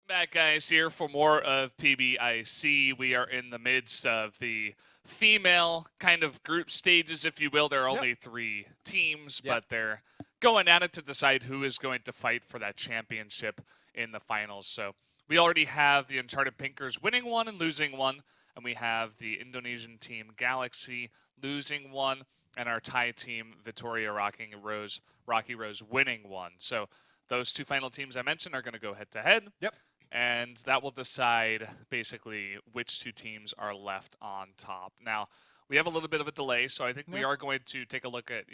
Matt Guys here for more of PBIC. We are in the midst of the female kind of group stages, if you will. There are only 3 teams, but they're going at it to decide who is going to fight for that championship in the finals. So we already have the Uncharted Pinkers winning 1 and losing 1, and we have the Indonesian team Galaxy losing 1, and our Thai team Vittoria-RockyRose winning 1. So those 2 final teams I mentioned are going to go head-to-head. Yep. And that will decide basically which 2 teams are left on top. Now, we have a little bit of a delay, so I think we are going to take a look at,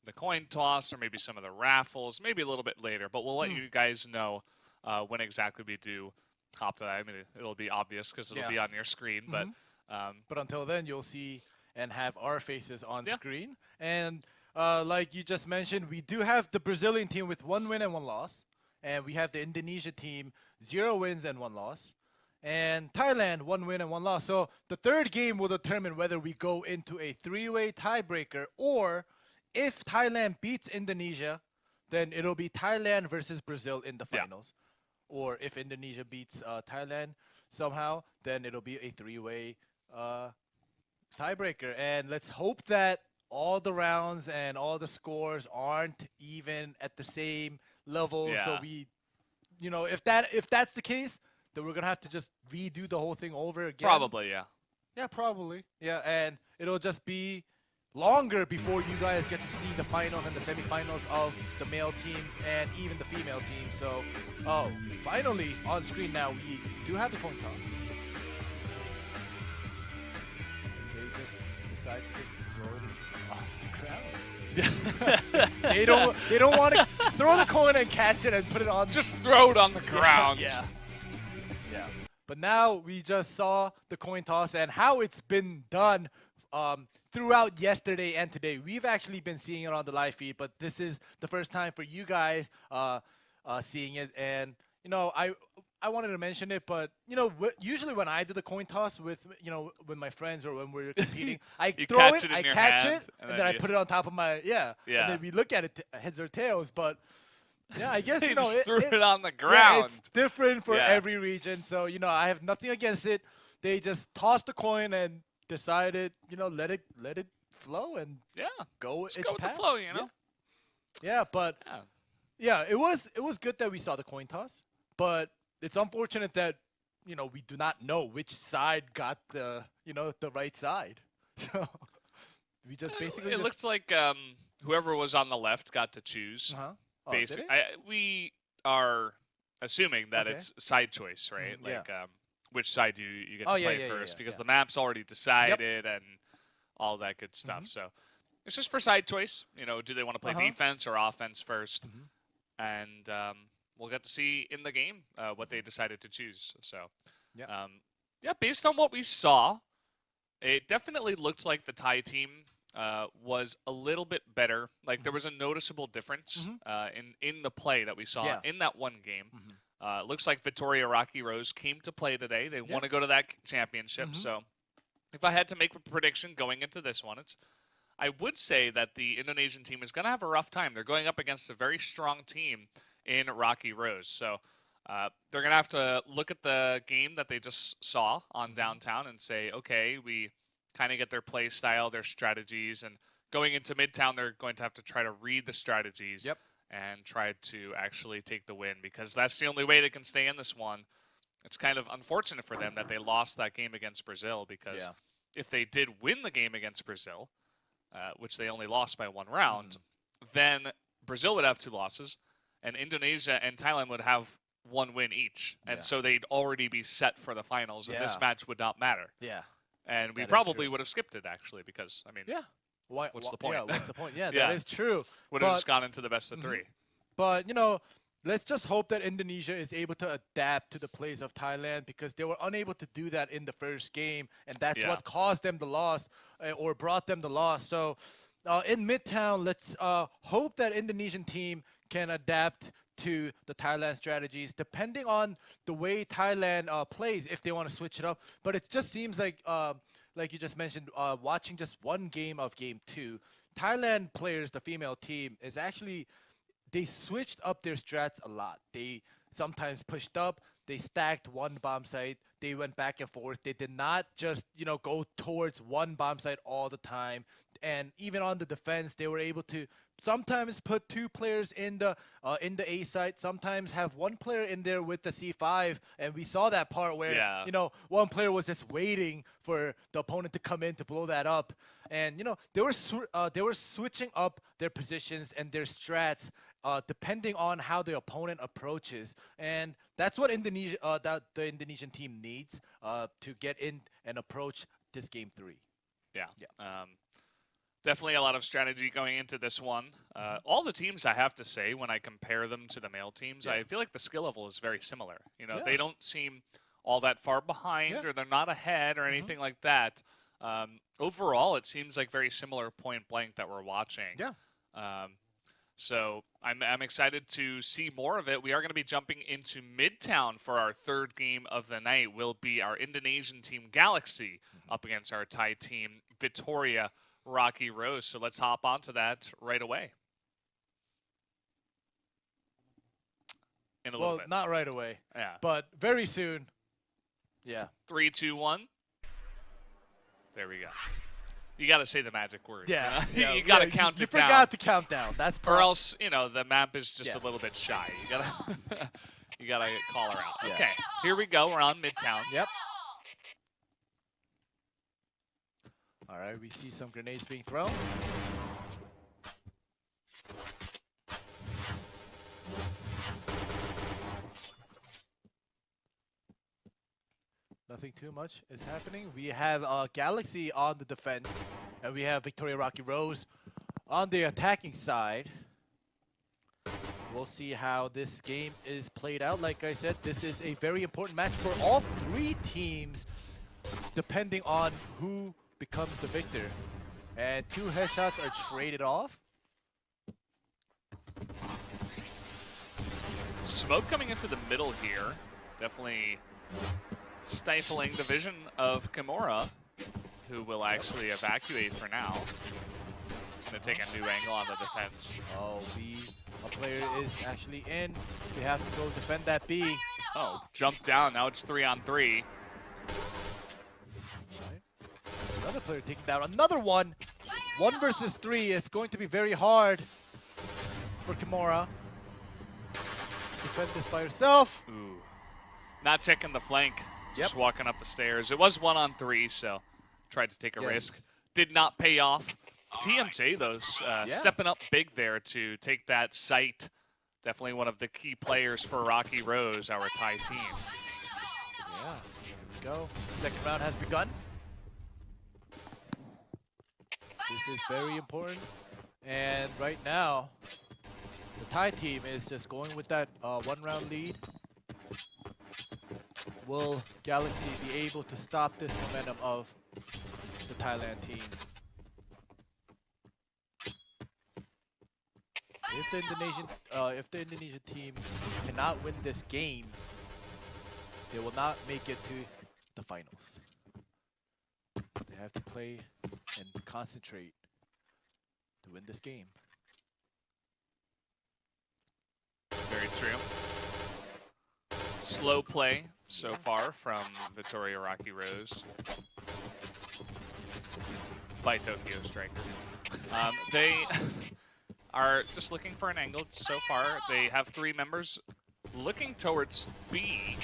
the coin toss or maybe some of the raffles, maybe a little bit later. But we'll let you guys know when exactly we do hop to that. I mean, it'll be obvious because it'll be on your screen. But until then, you'll see and have our faces on screen. And like you just mentioned, we do have the Brazilian team with 1 win and 1 loss. And we have the Indonesia team, 0 wins and 1 loss. And Thailand, 1 win and 1 loss. So the 3rd game will determine whether we go into a 3-way tiebreaker, or if Thailand beats Indonesia, then it'll be Thailand versus Brazil in the finals. Or if Indonesia beats Thailand somehow, then it'll be a 3-way tiebreaker. And let's hope that all the rounds and all the scores aren't even at the same level. So we, if that's the case, then we're gonna have to just redo the whole thing over again. Probably, Yeah, probably. Yeah, and it'll just be longer before you guys get to see the finals and the semifinals of the male teams and even the female teams. So, finally on screen now, we do have the coin toss. They just decide to just throw it onto the ground. they don't want to throw the coin and catch it and put it on. Just throw it on the ground. Yeah. But now we just saw the coin toss and how it's been done throughout yesterday and today. We've actually been seeing it on the live feed, but this is the first time for you guys seeing it. And I wanted to mention it, but usually when I do the coin toss with with my friends or when we're competing, I throw it, I catch it, and then I put it on top of my and then we look at it heads or tails. But yeah, I guess you just threw it on the ground. Yeah, it's different for every region, so I have nothing against it. They just tossed the coin and decided let it flow and go its go with path. the flow, But it was good that we saw the coin toss, but it's unfortunate that we do not know which side got the the right side. So we just basically it looks like whoever was on the left got to choose. Basically, we are assuming that it's side choice, right? Which side you get to play first, because the map's already decided and all that good stuff. So it's just for side choice. Do they want to play defense or offense first? And we'll get to see in the game what they decided to choose. So, based on what we saw, it definitely looked like the Thai team was a little bit better. Like there was a noticeable difference in the play that we saw in that one game. Looks like Vittoria-RockyRose came to play today. They want to go to that championship. So if I had to make a prediction going into this one, I would say that the Indonesian team is going to have a rough time. They're going up against a very strong team in RockyRose. So they're going to have to look at the game that they just saw on downtown and say, okay, we kind of get their play style, their strategies, and going into Midtown, they're going to have to try to read the strategies and try to actually take the win, because that's the only way they can stay in this one. It's kind of unfortunate for them that they lost that game against Brazil, because if they did win the game against Brazil, which they only lost by 1 round, then Brazil would have 2 losses, and Indonesia and Thailand would have 1 win each. And so they'd already be set for the finals, and this match would not matter. And we probably would have skipped it, actually, because, I mean, what's the point? Yeah, what's the point? Yeah, that is true. Would have just gone into the best of 3. But, let's just hope that Indonesia is able to adapt to the plays of Thailand, because they were unable to do that in the first game, and that's what caused them the loss or brought them the loss. So in Midtown, let's hope that Indonesian team can adapt to the Thailand strategies, depending on the way Thailand plays, if they want to switch it up. But it just seems like you just mentioned, watching just one game of Game 2, Thailand players, the female team, is actually, they switched up their strats a lot. They sometimes pushed up, they stacked one bomb site. They went back and forth. They did not just, go towards one bomb site all the time. And even on the defense, they were able to sometimes put 2 players in the A site, sometimes have 1 player in there with the C5. And we saw that part where, one player was just waiting for the opponent to come in to blow that up. And, they were switching up their positions and their strats depending on how the opponent approaches. And that's what the Indonesian team needs to get in and approach this game 3. Yeah. Definitely a lot of strategy going into this one. All the teams, I have to say, when I compare them to the male teams, I feel like the skill level is very similar. They don't seem all that far behind or they're not ahead or anything like that. Overall, it seems like very similar point blank that we're watching. Yeah. So I'm excited to see more of it. We are going to be jumping into Midtown for our 3rd game of the night. Will be our Indonesian team Galaxy up against our Thai team Vittoria-RockyRose. So let's hop onto that right away. In a little bit. Well, not right away. Yeah. But very soon. Yeah. 3, 2, 1. There we go. You got to say the magic words. Yeah. You got to count it down. You forgot to count down. That's or else, the map is just a little bit shy. You got to call her out. Okay. Here we go. We're on Midtown. Yep. All right, we see some grenades being thrown. Nothing too much is happening. We have Galaxy on the defense, and we have Vittoria-RockyRose on the attacking side. We'll see how this game is played out. Like I said, this is a very important match for all 3 teams, depending on who becomes the victor. And 2 headshots are traded off. Smoke coming into the middle here. Definitely stifling the vision of Kimura, who will actually evacuate for now. Going to take a new angle on the defense. Oh, a player is actually in. They have to go defend that B. Oh, jump down. Now it's 3-on-3. Another player taking down another one. 1 versus 3. It's going to be very hard for Kimura. Defend this by herself. Ooh. Not checking the flank. Just walking up the stairs. It was 1-on-3, so tried to take a risk. Did not pay off. TMJ, though, stepping up big there to take that site. Definitely one of the key players for RockyRose, our Thai team. Yeah, here we go. The 2nd round has begun. This is very important. And right now, the Thai team is just going with that 1-round lead. Will Galaxy be able to stop this momentum of the Thailand team? If the Indonesian team cannot win this game, they will not make it to the finals. They have to play and concentrate to win this game. Very true. Slow play so far from Vittoria-RockyRose by Tokyo Striker. They are just looking for an angle so far. They have 3 members looking towards B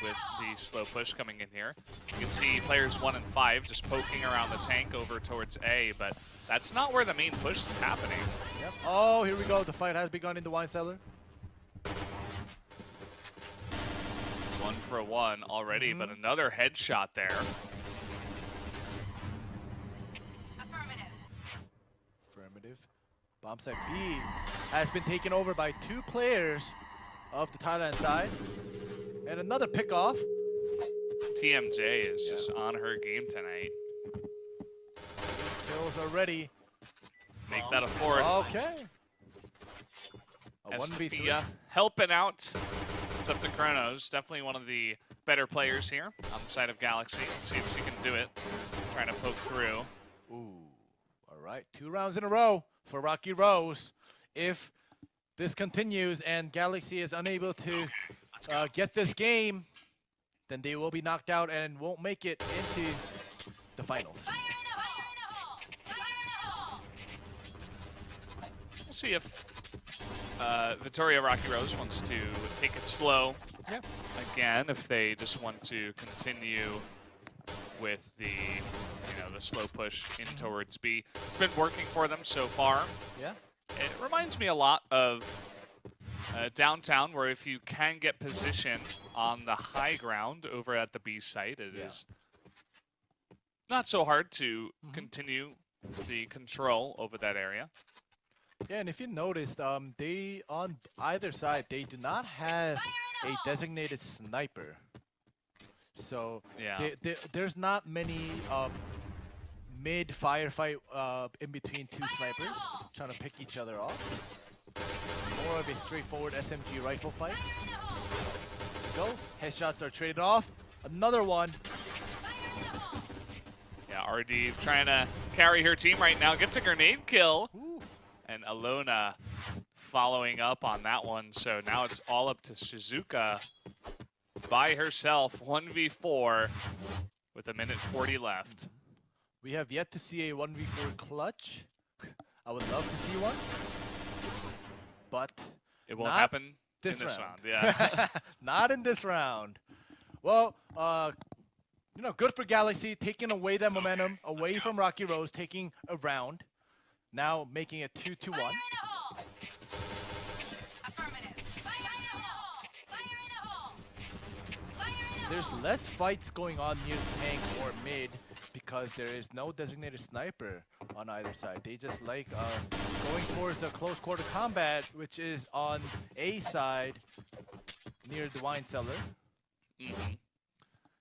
with the slow push coming in here. You can see players 1 and 5 just poking around the tank over towards A, but that's not where the main push is happening. Yep. Oh, here we go. The fight has begun in the wine cellar. 1 for 1 already, but another headshot there. Affirmative. Bomb site B has been taken over by 2 players of the Thailand side. And another pickoff. TMJ is just on her game tonight. Kills already. Make that a 4th. Okay. Estefia helping out. It's up to Kronos. Definitely one of the better players here on the side of Galaxy. Let's see if she can do it. Trying to poke through. Ooh. All right. 2 rounds in a row for RockyRose. If this continues and Galaxy is unable to get this game, then they will be knocked out and won't make it into the finals. We'll see if Vittoria-RockyRose wants to take it slow. Yeah. Again, if they just want to continue with the the slow push in towards B. It's been working for them so far. Yeah. It reminds me a lot of downtown, where if you can get position on the high ground over at the B site, it is not so hard to continue the control over that area. Yeah, and if you noticed, they on either side, they do not have a designated sniper. So there's not many mid firefight in between two snipers trying to pick each other off. It's more of a straightforward SMG rifle fight. Go. Headshots are traded off. Another one. Yeah, RD trying to carry her team right now. Gets a grenade kill. Ooh. And Alona following up on that one. So now it's all up to Shizuka by herself. 1v4 with 1:40 left. We have yet to see a 1v4 clutch. I would love to see one, but it won't happen in this round. Yeah, not in this round. Well, good for Galaxy, taking away that momentum away from RockyRose, taking a round, now making it 2-1. There's less fights going on near tank or mid because there is no designated sniper on either side. They just like going towards a close quarter combat, which is on A side near the wine cellar.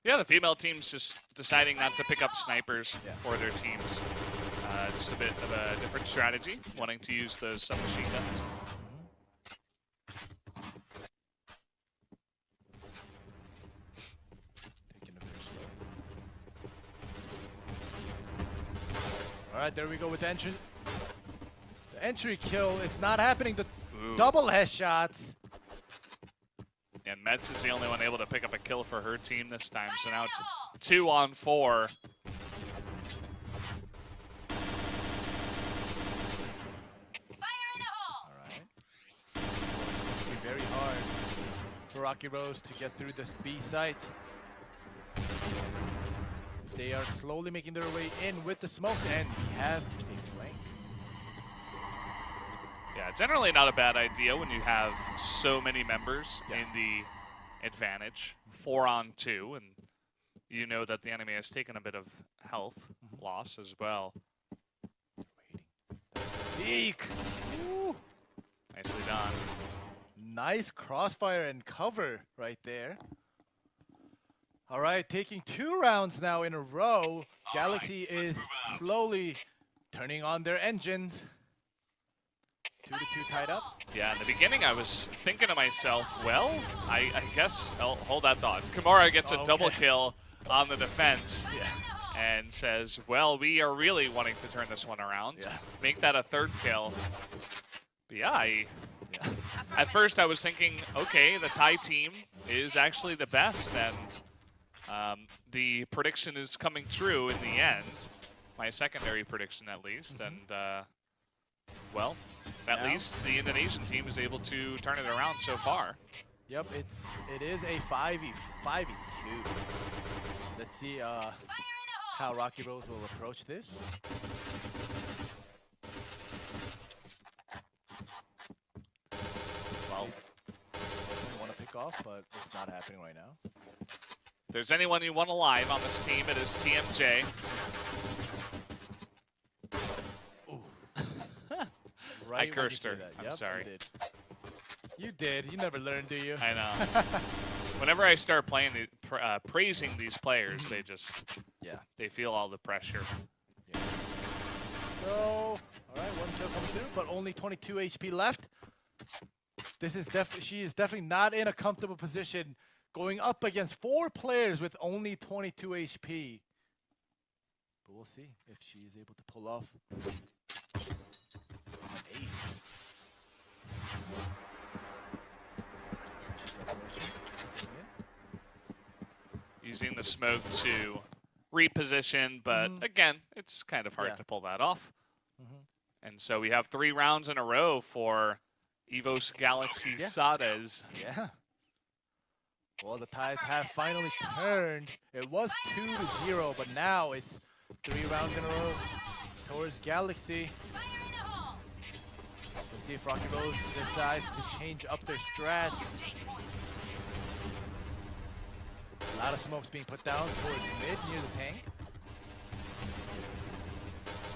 Yeah, the female team's just deciding not to pick up snipers for their teams. Just a bit of a different strategy, wanting to use those submachine guns. All right, there we go with the entry. The entry kill is not happening. The double headshots. And Metz is the only one able to pick up a kill for her team this time. So now it's 2-on-4. All right. It's going to be very hard for RockyRose to get through this B site. They are slowly making their way in with the smoke, and we have a flank. Yeah, generally not a bad idea when you have so many members in the advantage. 4-on-2, and you know that the enemy has taken a bit of health loss as well. Eek! Ooh. Nicely done. Nice crossfire and cover right there. All right, taking 2 rounds now in a row. Galaxy is slowly turning on their engines. 2-2 tied up. Yeah, in the beginning I was thinking to myself, well, I guess I'll hold that thought. Kamara gets a double kill on the defense and says, well, we are really wanting to turn this one around. Make that a 3rd kill. But yeah, at first I was thinking, okay, the Thai team is actually the best, and the prediction is coming true in the end. My secondary prediction, at least. And, well, at least the Indonesian team is able to turn it around so far. Yep, it is a 5v2. Let's see how RockyRose will approach this. Well, I want to pick off, but it's not happening right now. If there's anyone you want alive on this team, it is TMJ. I cursed her. I'm sorry. You did. You never learned, do you? I know. Whenever I start playing, praising these players, they just, they feel all the pressure. So, all right, 1 kill coming through, but only 22 HP left. This is she is definitely not in a comfortable position, going up against 4 players with only 22 HP. But we'll see if she is able to pull off an ace. using the smoke to reposition, but again, it's kind of hard to pull that off. And so we have 3 rounds in a row for EVOS Galaxy SADES. Yeah. Well, the tides have finally turned. It was 2-0, but now it's 3 rounds in a row towards Galaxy. Let's see if RockyRose decides to change up their strats. A lot of smokes being put down towards mid near the tank.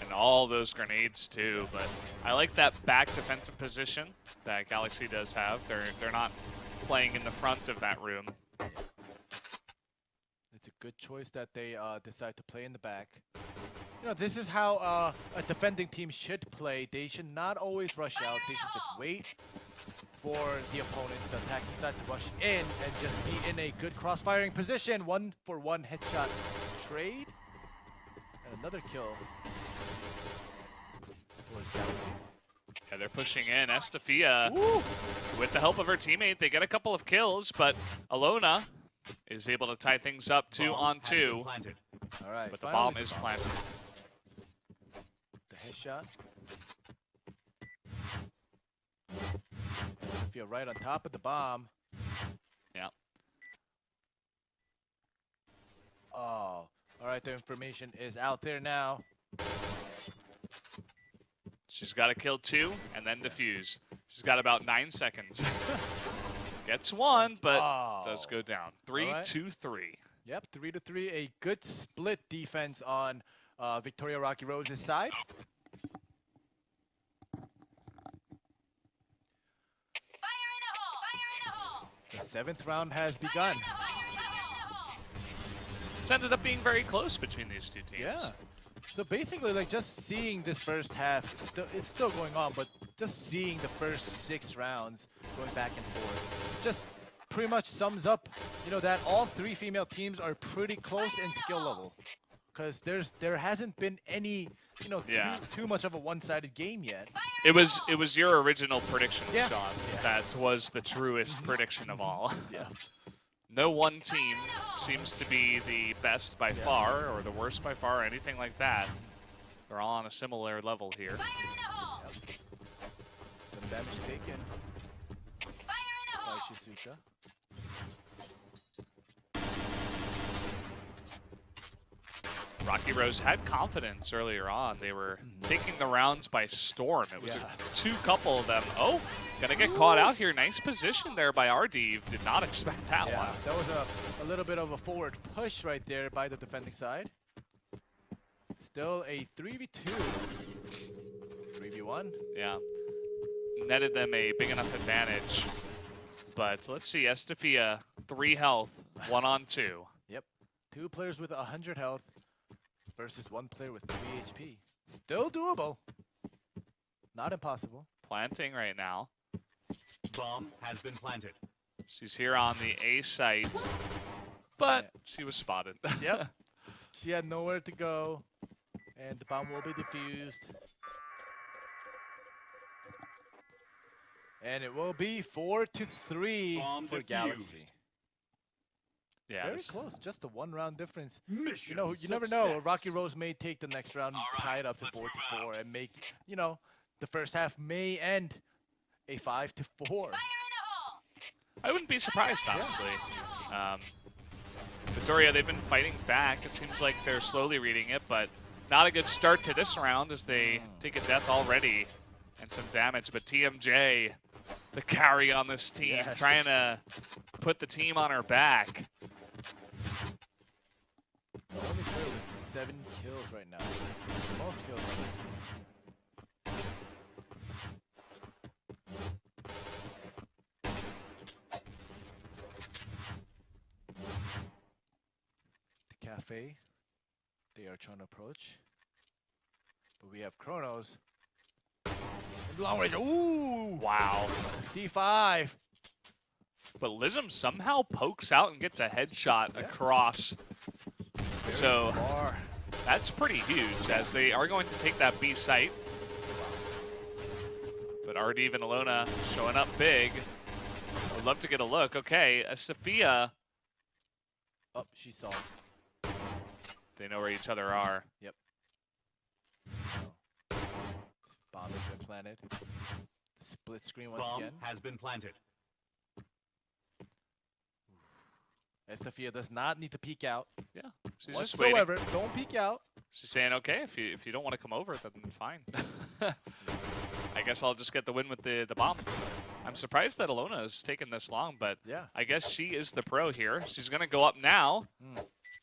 And all those grenades too, but I like that back defensive position that Galaxy does have. They're not playing in the front of that room. It's a good choice that they decide to play in the back. You know, this is how a defending team should play. They should not always rush out. They should just wait for the opponent, the attacking side, to rush in and just be in a good cross-firing position. 1-for-1 headshot trade. And another kill. Yeah, they're pushing in. Estafia, with the help of her teammate, they get a couple of kills, but Alona is able to tie things up 2-on-2. All right, but the bomb is planted. The headshot. Estafia right on top of the bomb. Yeah. Oh, all right, the information is out there now. She's got to kill 2 and then defuse. She's got about 9 seconds. Gets 1, but does go down. 3-2-3. Yep, 3-3. A good split defense on Vittoria-RockyRose's side. The 7th round has begun. This ended up being very close between these two teams. Yeah. So basically, like, just seeing this first half, it's still going on, but just seeing the first 6 rounds going back and forth just pretty much sums up, you know, that all 3 female teams are pretty close in skill level. Because there hasn't been any, you know, too much of a one-sided game yet. It was your original prediction, Sean. That was the truest prediction of all. Yeah. No one team seems to be the best by far or the worst by far or anything like that. They're all on a similar level here. Some damage taken by Shizuka. RockyRose had confidence earlier on. They were taking the rounds by storm. It was a 2-couple of them. Oh, gonna get caught out here. Nice position there by Ardiv. Did not expect that one. That was a little bit of a forward push right there by the defending side. Still a 3v2. 3v1. Yeah. Netted them a big enough advantage. But let's see. Estafia, 3 health, 1-on-2. Yep. 2 players with 100 health versus 1 player with 3 HP. Still doable. Not impossible. Planting right now. Bomb has been planted. She's here on the A site, but she was spotted. Yep. She had nowhere to go, and the bomb will be defused. And it will be 4-3 for Galaxy. Yeah, very close, just a 1-round difference. Mission you know, you never know. RockyRose may take the next round, tie it up to 4-4, and make, you know, the first half may end a 5-4. I wouldn't be surprised, honestly. Vittoria, they've been fighting back. It seems like they're slowly reading it, but not a good start to this round as they take a death already and some damage. But TMJ, the carry on this team, trying to put the team on her back. The only player with 7 kills right now. Most kills. The cafe. They are trying to approach. But we have Chronos. Long range. Ooh! Wow. C5. But Lism somehow pokes out and gets a headshot across. So that's pretty huge as they are going to take that B site. But Ardiv and Alona showing up big. I'd love to get a look. Okay, Sophia Oh, she saw. They know where each other are. Yep. Bomb has been planted. Split screen once again. Bomb has been planted. Estafia does not need to peek out. Yeah, she's just waiting. Whatsoever, don't peek out. She's saying, okay, if you don't want to come over, then fine. I guess I'll just get the win with the bomb. I'm surprised that Alona has taken this long, but yeah. I guess she is the pro here. She's going to go up now.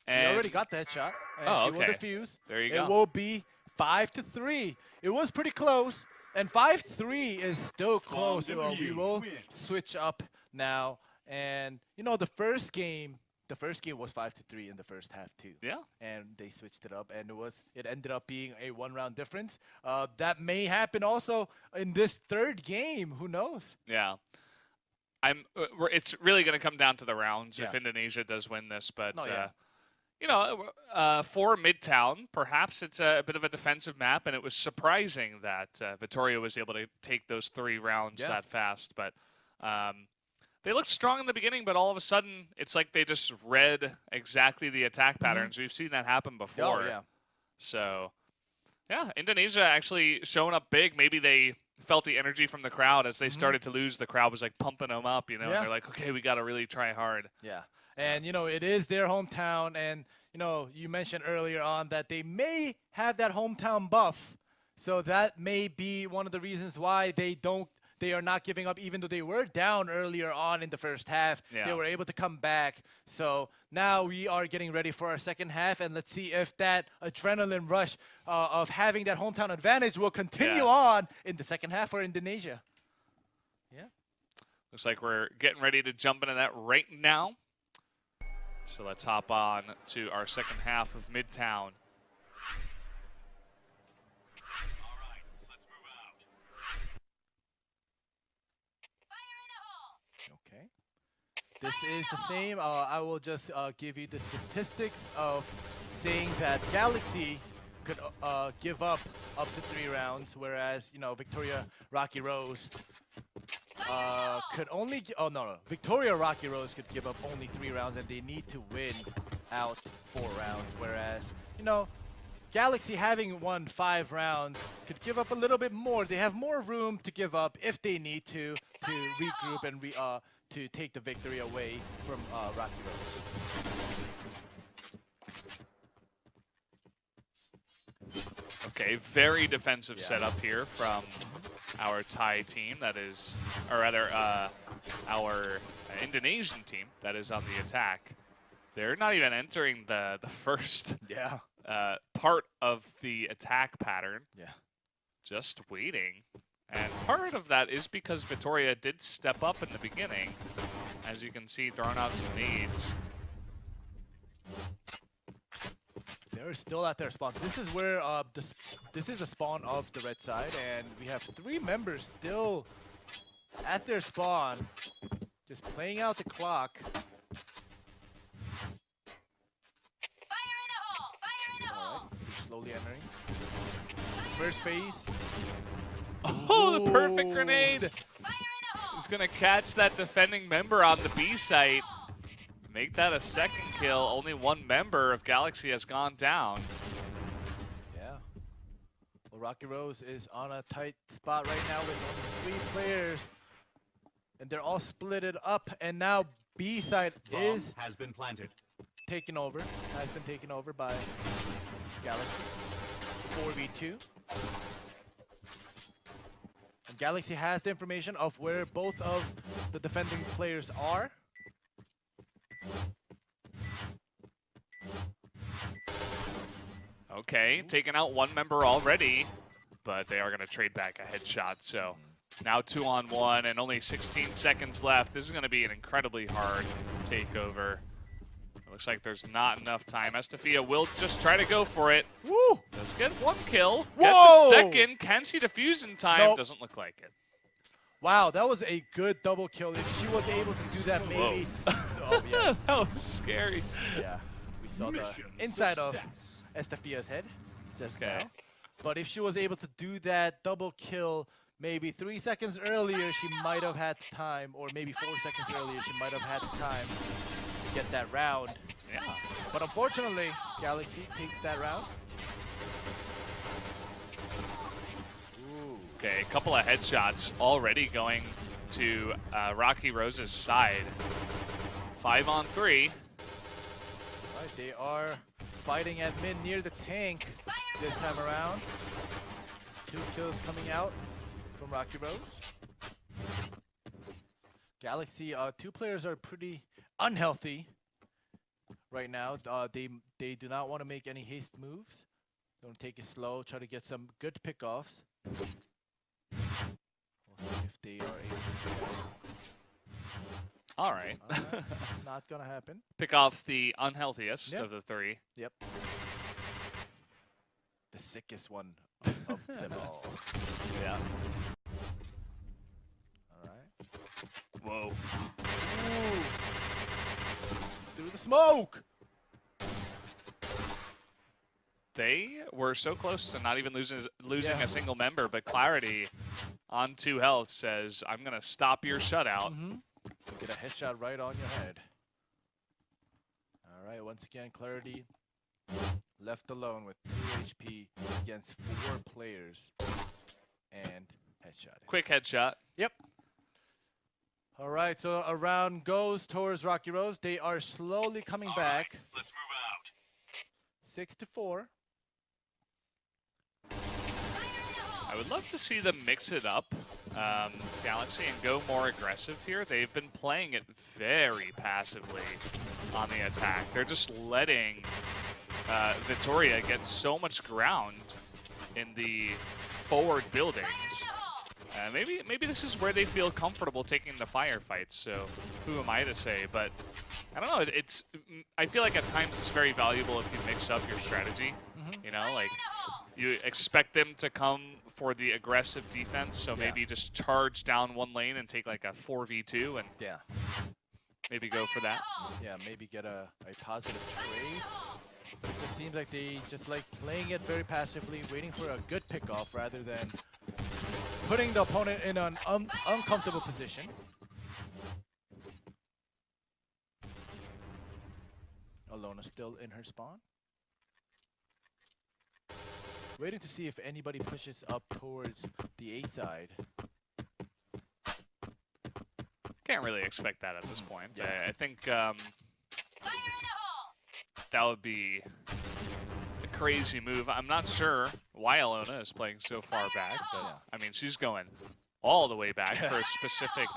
She already got that shot. And she will defuse. There you go. It will be 5-3. It was pretty close, and 5-3 is still close. We will switch up now. And, you know, the first game was 5-3 in the first half too. Yeah. And they switched it up, and it ended up being a 1-round difference. That may happen also in this third game. Who knows? Yeah. It's really going to come down to the rounds if Indonesia does win this. But, you know, for Midtown, perhaps it's a bit of a defensive map, and it was surprising that Vittoria was able to take those 3 rounds that fast. But they looked strong in the beginning, but all of a sudden, it's like they just read exactly the attack patterns. We've seen that happen before. Oh, yeah. So, yeah, Indonesia actually showing up big. Maybe they felt the energy from the crowd as they started to lose. The crowd was like pumping them up, you know. And they're like, okay, we got to really try hard. Yeah. And, you know, it is their hometown. And, you know, you mentioned earlier on that they may have that hometown buff. So that may be one of the reasons why they are not giving up, even though they were down earlier on in the first half. Yeah. They were able to come back. So now we are getting ready for our second half, and let's see if that adrenaline rush of having that hometown advantage will continue on in the second half for Indonesia. Yeah. Looks like we're getting ready to jump into that right now. So let's hop on to our second half of Midtown. This is the same. I will just give you the statistics of saying that Galaxy could give up to 3 rounds, whereas, you know, Vittoria-RockyRose could only. Vittoria-RockyRose could give up only 3 rounds, and they need to win out 4 rounds. Whereas, you know, Galaxy having won 5 rounds could give up a little bit more. They have more room to give up if they need to regroup and to take the victory away from RockyRose. Okay, very defensive setup here from our Thai team. That is, or rather, our Indonesian team that is on the attack. They're not even entering the first part of the attack pattern. Yeah. Just waiting. And part of that is because Vittoria did step up in the beginning. As you can see, throwing out some nades. They're still at their spawn. This is where this is a spawn of the red side, and we have 3 members still at their spawn, just playing out the clock. Fire in the hole! Fire in the hole! They're slowly entering. First phase. Oh, the perfect grenade! He's gonna catch that defending member on the B site. Make that a second kill. Only 1 member of Galaxy has gone down. Yeah. Well, RockyRose is on a tight spot right now with only 3 players. And they're all splitted up. And now B side has been planted. Taken over. Has been taken over by Galaxy. 4v2. And Galaxy has the information of where both of the defending players are. Okay, taking out 1 member already, but they are going to trade back a headshot. So now 2-on-1 and only 16 seconds left. This is going to be an incredibly hard takeover. It looks like there's not enough time. Estafia will just try to go for it. Woo! Does get 1 kill. Whoa! Gets a second. Can she defuse in time? Nope. Doesn't look like it. Wow, that was a good double kill. If she was able to do that, maybe. Oh, yeah. That was scary. Yeah, we saw the inside of Estafia's head just now. But if she was able to do that double kill maybe 3 seconds earlier, she might have had time, or maybe 4 seconds earlier, she might have had time to get that round. Yeah. But unfortunately, Galaxy takes that round. Ooh. Okay, a couple of headshots already going to RockyRose's side. 5 on 3. Right, they are fighting at mid near the tank this time around. 2 kills coming out from RockyRose. Galaxy, 2 players are pretty unhealthy right now. They do not want to make any haste moves. Don't take it slow. Try to get some good pickoffs. We'll see if they are able to do this. All right. Not gonna happen. Pick off the unhealthiest of the 3. Yep. The sickest one of them all. Yeah. All right. Whoa. Ooh. Through the smoke. They were so close to not even losing a single member, but Clarity on 2 health says, I'm going to stop your shutout. Get a headshot right on your head. All right, once again, Clarity left alone with 2 HP against 4 players and headshot. Quick headshot. Yep. All right, so a round goes towards RockyRose. They are slowly coming back. Let's move out. 6-4. I would love to see them mix it up, Galaxy, and go more aggressive here. They've been playing it very passively on the attack. They're just letting Vittoria get so much ground in the forward buildings. Maybe this is where they feel comfortable taking the firefights, so who am I to say? But I don't know, I feel like at times it's very valuable if you mix up your strategy. You know, like you expect them to come for the aggressive defense, so maybe just charge down one lane and take like a 4v2 and maybe go for that. Yeah, maybe get a positive trade. It just seems like they just like playing it very passively, waiting for a good pickoff rather than putting the opponent in an uncomfortable position. Alona still in her spawn. Waiting to see if anybody pushes up towards the A side. Can't really expect that at this point. I think that would be a crazy move. I'm not sure why Alona is playing so far back, but I mean, she's going all the way back for a specific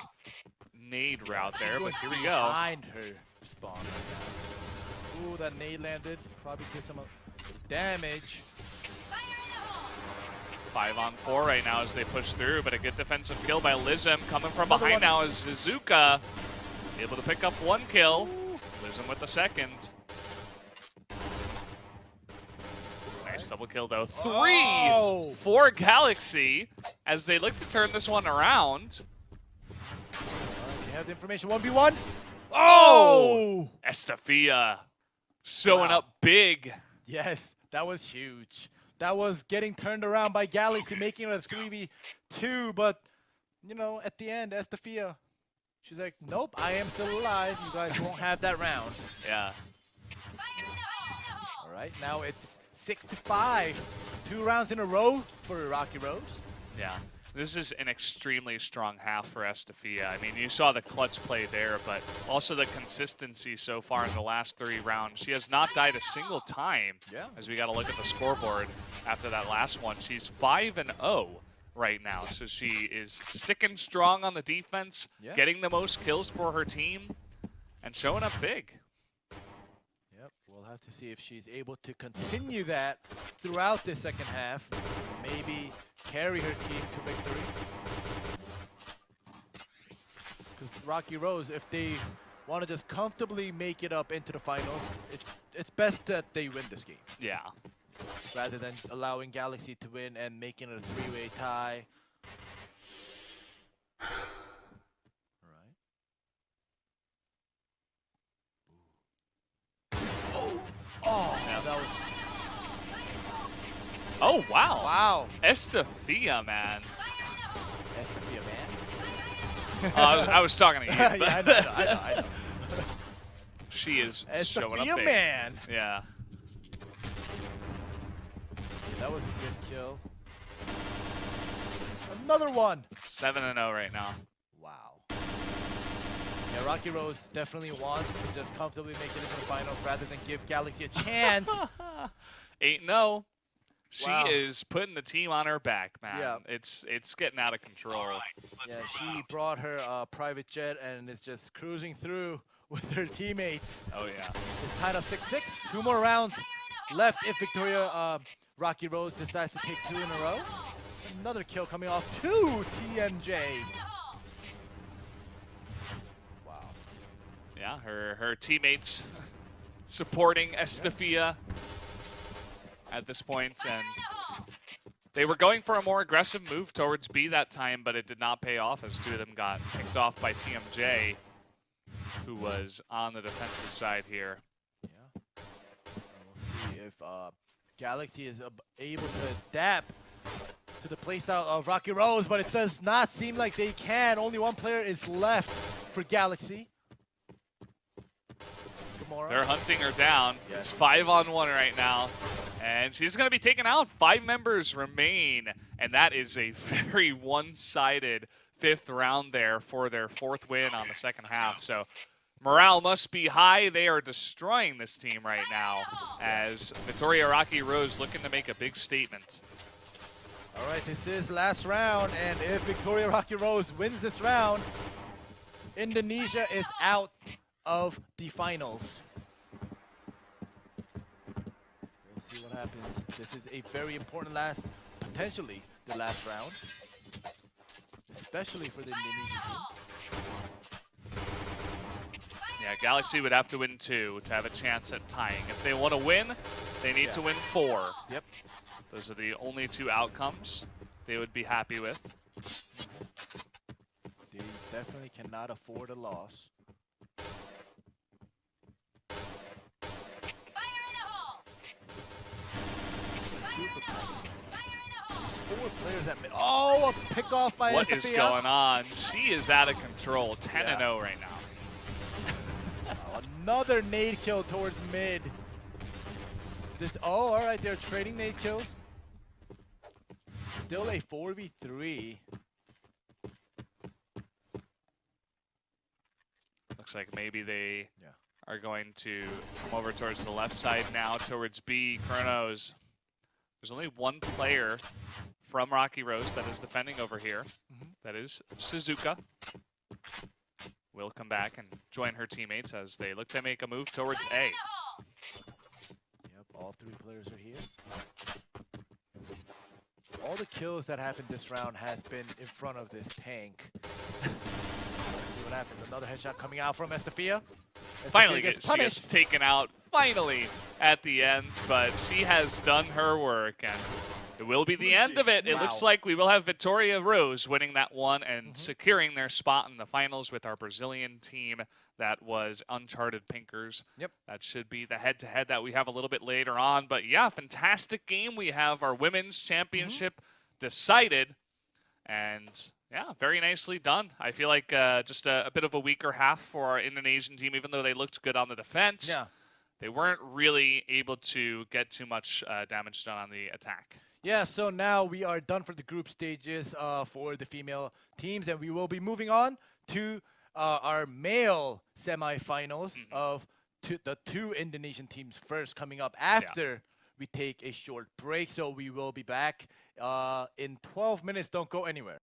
nade route there, but here we go. Behind her spawn right now. Ooh, that nade landed. Probably did some damage. 5 on 4 right now as they push through, but a good defensive kill by Lizm. Coming from behind now is Izuka, able to pick up 1 kill. Lizm with the 2nd. Nice double kill though. 3 for Galaxy as they look to turn this one around. We have the information. 1v1. Oh! Estafia showing up big. Yes, that was huge. That was getting turned around by Galaxy, making it a 3v2, but, you know, at the end, Estafia, she's like, nope, I am still alive. You guys won't have that round. Yeah. All right, now it's 6-5. 2 rounds in a row for RockyRose. Yeah. This is an extremely strong half for Estafia. I mean, you saw the clutch play there, but also the consistency so far in the last 3 rounds. She has not died a single time as we got to look at the scoreboard after that last one. She's 5-0 right now, so she is sticking strong on the defense, getting the most kills for her team, and showing up big. Yep, we'll have to see if she's able to continue that throughout the second half. Maybe carry her team to victory. Because RockyRose, if they want to just comfortably make it up into the finals, it's best that they win this game. Yeah. Rather than allowing Galaxy to win and making it a 3-way tie. Oh, that was... Oh, wow. Wow. Estafia, man. Estafia, man. I was talking to you. Yeah, I know. she is showing up big. Man. Yeah. That was a good kill. Another one. 7-0 right now. Wow. Yeah, RockyRose definitely wants to just comfortably make it into the finals rather than give Galaxy a chance. 8-0. She is putting the team on her back, man. Yeah. It's getting out of control. Yeah, she brought her private jet and is just cruising through with her teammates. Oh, yeah. It's tied up 6-6. 2 more rounds left if Victoria RockyRose decides to take 2 in a row. Another kill coming off 2 TNJ. Wow. Yeah, her teammates supporting Estefia at this point, and they were going for a more aggressive move towards B that time, but it did not pay off as 2 of them got picked off by TMJ, who was on the defensive side here. Yeah. We'll see if Galaxy is able to adapt to the playstyle of RockyRose, but it does not seem like they can. Only 1 player is left for Galaxy. Gamora. They're hunting her down. Yes. It's 5-on-1 right now, and she's going to be taken out. 5 members remain, and that is a very one-sided 5th round there for their 4th win on the second half. So morale must be high. They are destroying this team right now as Vittoria-RockyRose looking to make a big statement. All right, this is last round, and if Vittoria-RockyRose wins this round, Indonesia is out of the finals. We'll see what happens. This is a very important potentially the last round, especially for the Indonesian team. Yeah, Galaxy would have to win 2 to have a chance at tying. If they want to win, they need to win 4. Yep. Those are the only 2 outcomes they would be happy with. They definitely cannot afford a loss. Super passive. There's 4 players at mid. Oh, a pick off by What Estefia. is going on? She is out of control. 10-0 right now. Another nade kill towards mid. All right, they're trading nade kills. Still a 4v3. Looks like maybe they are going to come over towards the left side now, towards B. Chronos. There's only 1 player from RockyRose that is defending over here. That is Suzuka. Will come back and join her teammates as they look to make a move towards A. Yep, all 3 players are here. All the kills that happened this round has been in front of this tank. Let's see what happens. Another headshot coming out from Estefia. Finally, she gets taken out, finally, at the end, but she has done her work, and it will be the end of it. It looks like we will have VittoriaRose winning that one and securing their spot in the finals with our Brazilian team that was Uncharted Pinkers. Yep. That should be the head-to-head that we have a little bit later on. But yeah, fantastic game. We have our women's championship decided, and yeah, very nicely done. I feel like just a bit of a weaker half for our Indonesian team, even though they looked good on the defense. Yeah. They weren't really able to get too much damage done on the attack. Yeah, so now we are done for the group stages for the female teams, and we will be moving on to our male semifinals of the 2 Indonesian teams first coming up after we take a short break. So we will be back in 12 minutes. Don't go anywhere.